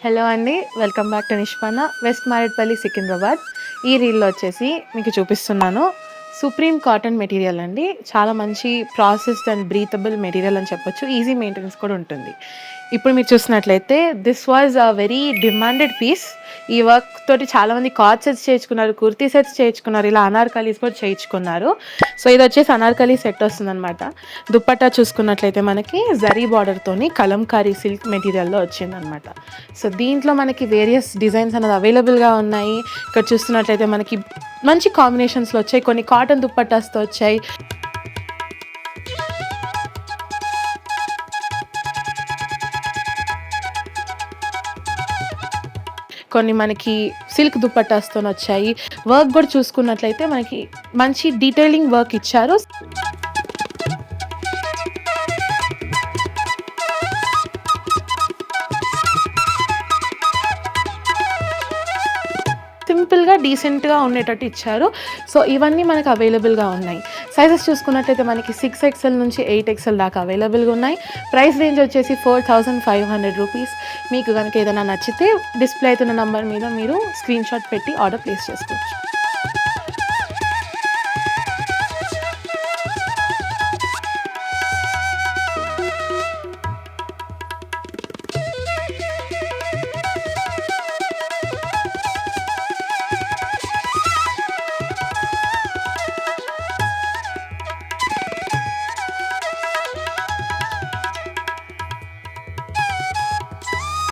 Hello అండి. Welcome back to Nishpanna west Marredpally Secunderabad. ఈ రీల్‌లో వచ్చేసి మీకు చూపిస్తున్నాను. సుప్రీం కాటన్ మెటీరియల్ అండి. చాలా మంచి ప్రాసెస్డ్ అండ్ బ్రీతబుల్ మెటీరియల్ అని చెప్పొచ్చు. ఈజీ మెయింటెనెన్స్ కూడా ఉంటుంది. ఇప్పుడు మీరు చూసినట్లయితే this was a very demanded piece. ఈ వర్క్ తోటి చాలామంది కార్డ్ సెట్స్ చేయించుకున్నారు, కుర్తీ సెట్స్ చేయించుకున్నారు, ఇలా అనార్కలీస్ కూడా చేయించుకున్నారు. సో ఇది వచ్చేసి అనార్కలి సెట్ వస్తుందనమాట. దుప్పట్టా చూసుకున్నట్లయితే మనకి జరీ బార్డర్‌తోని కలంకారీ సిల్క్ మెటీరియల్‌లో వచ్చిందనమాట. సో దీంట్లో మనకి వేరియస్ డిజైన్స్ అనేది అవైలబుల్‌గా ఉన్నాయి. ఇక్కడ చూస్తున్నట్లయితే మనకి మంచి కాంబినేషన్స్‌లో వచ్చాయి. కొన్ని కాటన్ దుప్పట్టాస్‌తో వచ్చాయి. కొన్ని మనకి సిల్క్ దుప్పట్టాస్తోనొచ్చాయి. వర్క్ గూడా చూసుకున్నట్లయితే మనకి మంచి డీటెయిలింగ్ వర్క్ ఇచ్చారు. సింపుల్‌గా, డీసెంట్‌గా ఉండేటట్టు ఇచ్చారు. సో ఇవన్నీ మనకు అవైలబుల్‌గా ఉన్నాయి. సైజెస్ చూసుకున్నట్లయితే మనకి 6 ఎక్స్ఎల్ నుంచి 8 ఎక్స్ఎల్ దాకా అవైలబుల్‌గా ఉన్నాయి. ప్రైస్ రేంజ్ వచ్చేసి 4500 రూపీస్. మీకు గనుక ఏదైనా నచ్చితే డిస్‌ప్లే అవుతున్న నంబర్ మీద మీరు స్క్రీన్‌షాట్ పెట్టి ఆర్డర్ ప్లేస్ చేసుకోవచ్చు.